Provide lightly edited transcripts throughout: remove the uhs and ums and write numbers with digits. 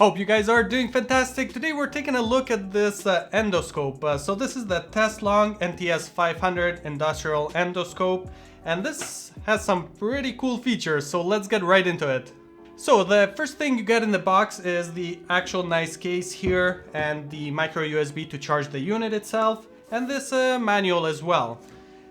Hope you guys are doing fantastic. Today we're taking a look at this endoscope. So this is the Teslong NTS500 industrial endoscope, and this has some pretty cool features, so let's get right into it. So the first thing you get in the box is the actual nice case here and the micro USB to charge the unit itself, and this manual as well.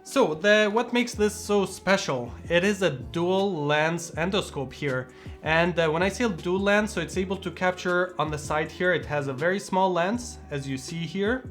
So what makes this so special? It is a dual lens endoscope here, and when I say dual lens, so it's able to capture on the side here. It has a very small lens, as you see here,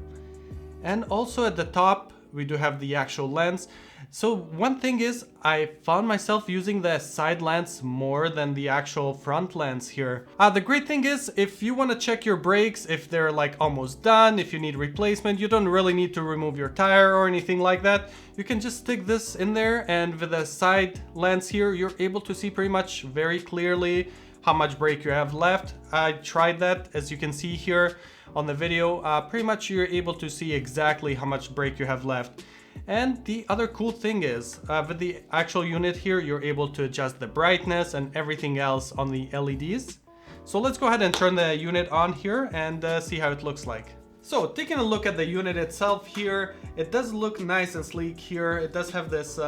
and also at the top we do have the actual lens. So one thing is, I found myself using the side lens more than the actual front lens here. The great thing is, if you want to check your brakes, if they're like almost done, if you need replacement, you don't really need to remove your tire or anything like that. You can just stick this in there, and with the side lens here, you're able to see pretty much very clearly how much brake you have left. I tried that, as you can see here on the video. Pretty much you're able to see exactly how much brake you have left. And the other cool thing is, with the actual unit here, you're able to adjust the brightness and everything else on the LEDs. So let's go ahead and turn the unit on here and see how it looks like. So taking a look at the unit itself here, it does look nice and sleek here. It does have this,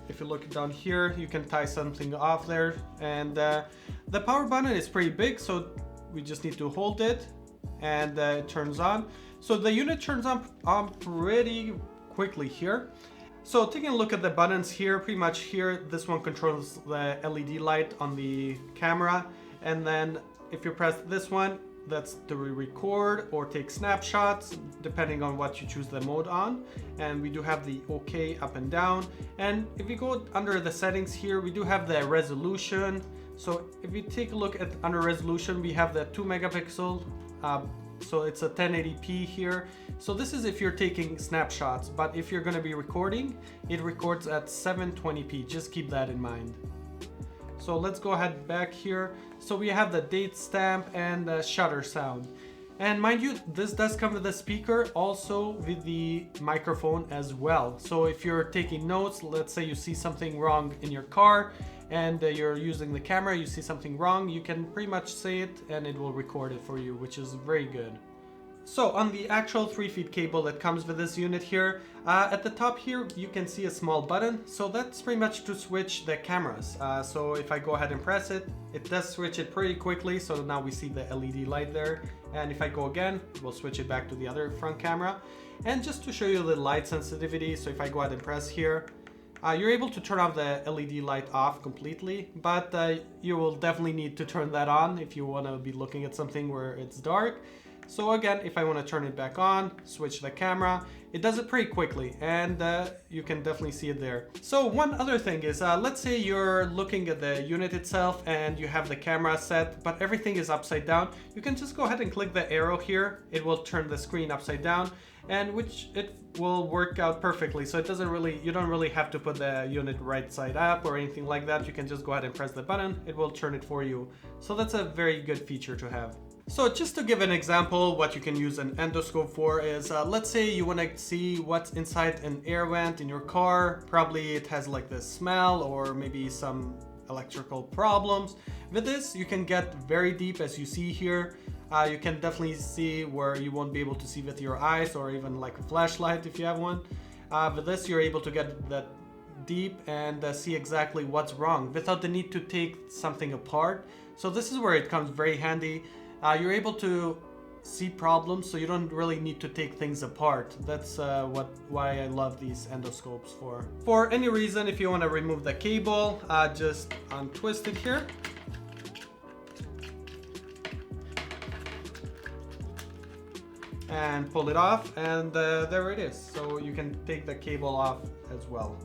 if you look down here, you can tie something off there. And the power button is pretty big, so we just need to hold it and it turns on. So the unit turns on pretty quickly here. So taking a look at the buttons here, pretty much here, this one controls the LED light on the camera, and then if you press this one, that's to record or take snapshots depending on what you choose the mode on. And we do have the OK up and down, and if you go under the settings here, we do have the resolution. So if you take a look at under resolution, we have the 2 megapixel, so it's a 1080p here. So this is if you're taking snapshots, but if you're going to be recording, it records at 720p. Just keep that in mind. So let's go ahead back here. So we have the date stamp and the shutter sound. And mind you, this does come with a speaker, also with the microphone as well. So if you're taking notes, let's say you see something wrong in your car and you're using the camera, you see something wrong, you can pretty much say it and it will record it for you, which is very good. So on the actual 3-feet cable that comes with this unit here, at the top here you can see a small button. So that's pretty much to switch the cameras. So if I go ahead and press it, it does switch it pretty quickly. So now we see the LED light there. And if I go again, we'll switch it back to the other front camera. And just to show you the light sensitivity, so if I go ahead and press here, you're able to turn off the LED light off completely, but you will definitely need to turn that on if you want to be looking at something where it's dark. So again, if I want to turn it back on, switch the camera, it does it pretty quickly, and you can definitely see it there. So one other thing is, let's say you're looking at the unit itself and you have the camera set, but everything is upside down. You can just go ahead and click the arrow here. It will turn the screen upside down, and which it will work out perfectly. So it doesn't really, you don't really have to put the unit right side up or anything like that. You can just go ahead and press the button. It will turn it for you. So that's a very good feature to have. So just to give an example, what you can use an endoscope for is, let's say you want to see what's inside an air vent in your car. Probably it has like this smell or maybe some electrical problems. With this, you can get very deep, as you see here. You can definitely see where you won't be able to see with your eyes, or even like a flashlight if you have one. With this, you're able to get that deep and see exactly what's wrong without the need to take something apart. So this is where it comes very handy. You're able to see problems, so you don't really need to take things apart. That's why I love these endoscopes for. For any reason, if you want to remove the cable, just untwist it here. And pull it off, and there it is. So you can take the cable off as well.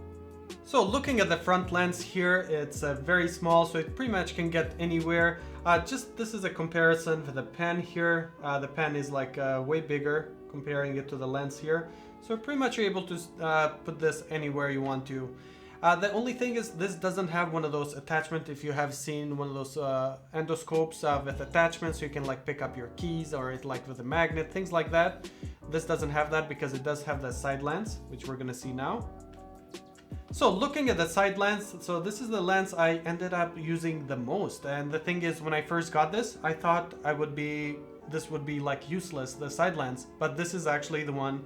So looking at the front lens here, it's very small, so it pretty much can get anywhere. This is a comparison for the pen here. The pen is like way bigger, comparing it to the lens here. So pretty much you're able to put this anywhere you want to. The only thing is, this doesn't have one of those attachments. If you have seen one of those endoscopes with attachments, so you can like pick up your keys, or it like with a magnet, things like that. This doesn't have that because it does have the side lens, which we're gonna see now. So looking at the side lens, so this is the lens I ended up using the most. And the thing is, when I first got this, I thought this would be like useless, the side lens. But this is actually the one,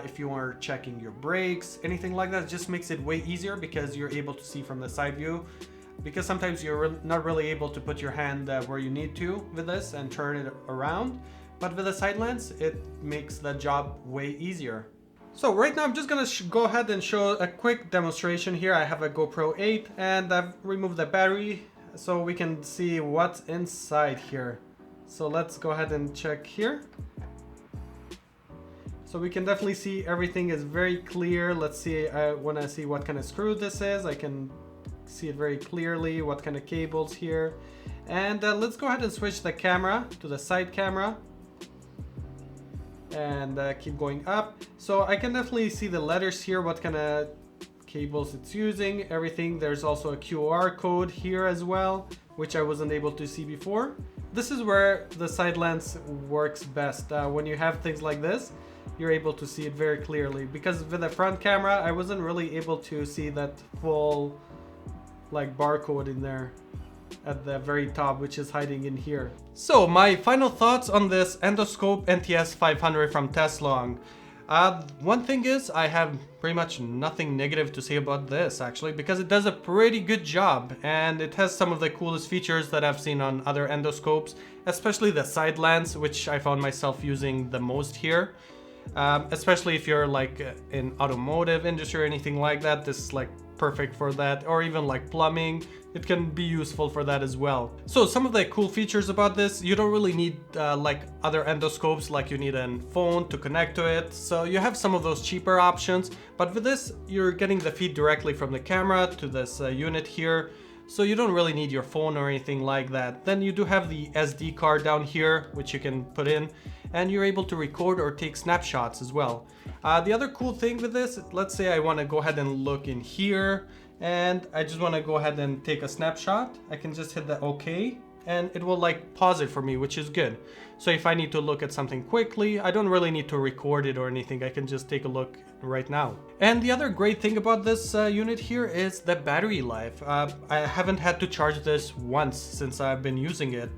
if you are checking your brakes, anything like that, it just makes it way easier because you're able to see from the side view. Because sometimes you're not really able to put your hand where you need to with this and turn it around. But with the side lens, it makes the job way easier. So right now I'm just gonna go ahead and show a quick demonstration here. I have a GoPro 8 and I've removed the battery so we can see what's inside here. So let's go ahead and check here. So we can definitely see everything is very clear. Let's see, I wanna see what kind of screw this is. I can see it very clearly, what kind of cables here. And let's go ahead and switch the camera to the side camera. And keep going up. So I can definitely see the letters here, what kind of cables it's using, everything. There's also a QR code here as well, which I wasn't able to see before. This is where the side lens works best. When you have things like this, you're able to see it very clearly, because with the front camera, I wasn't really able to see that full like barcode in there at the very top, which is hiding in here. So my final thoughts on this Endoscope NTS500 from Teslong. One thing is, I have pretty much nothing negative to say about this actually, because it does a pretty good job and it has some of the coolest features that I've seen on other endoscopes, especially the side lens, which I found myself using the most here. Especially if you're like in automotive industry or anything like that, this is like perfect for that, or even like plumbing, it can be useful for that as well. So some of the cool features about this, you don't really need like other endoscopes, like you need a phone to connect to it. So you have some of those cheaper options, but with this, you're getting the feed directly from the camera to this unit here. So you don't really need your phone or anything like that. Then you do have the SD card down here, which you can put in, and you're able to record or take snapshots as well. The other cool thing with this, let's say I want to go ahead and look in here and I just want to go ahead and take a snapshot. I can just hit the OK and it will like pause it for me, which is good. So if I need to look at something quickly, I don't really need to record it or anything. I can just take a look right now. And the other great thing about this unit here is the battery life. I haven't had to charge this once since I've been using it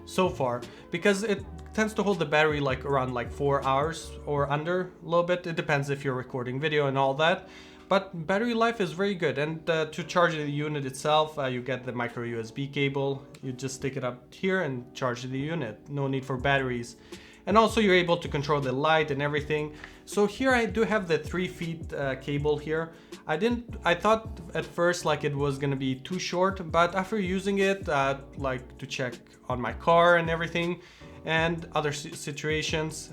so far, because it tends to hold the battery like around like 4 hours or under, a little bit. It depends if you're recording video and all that. But battery life is very good, and to charge the unit itself, you get the micro USB cable. You just stick it up here and charge the unit. No need for batteries. And also you're able to control the light and everything. So here I do have the 3 feet cable here. I thought at first like it was gonna be too short, but after using it like to check on my car and everything and other situations,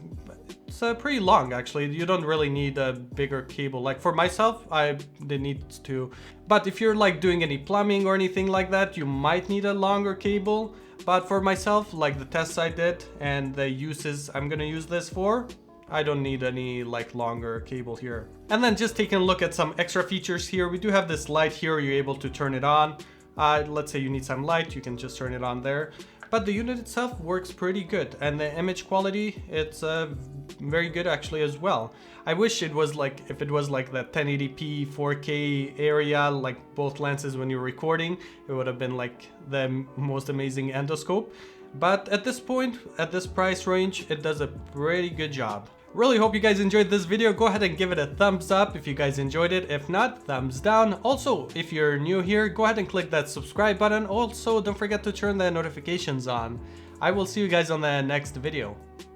it's pretty long actually. You don't really need a bigger cable. Like for myself, I didn't need to. But if you're like doing any plumbing or anything like that, you might need a longer cable. But for myself, like the tests I did and the uses I'm gonna use this for, I don't need any like longer cable here. And then just taking a look at some extra features here, we do have this light here. You're able to turn it on. Let's say you need some light, you can just turn it on there. But the unit itself works pretty good, and the image quality, it's very good actually as well. I wish it was like, if it was like the 1080p 4K area, like both lenses when you're recording, it would have been like the most amazing endoscope. But at this point, at this price range, it does a pretty good job. Really hope you guys enjoyed this video. Go ahead and give it a thumbs up if you guys enjoyed it. If not, thumbs down. Also, if you're new here, go ahead and click that subscribe button. Also, don't forget to turn the notifications on. I will see you guys on the next video.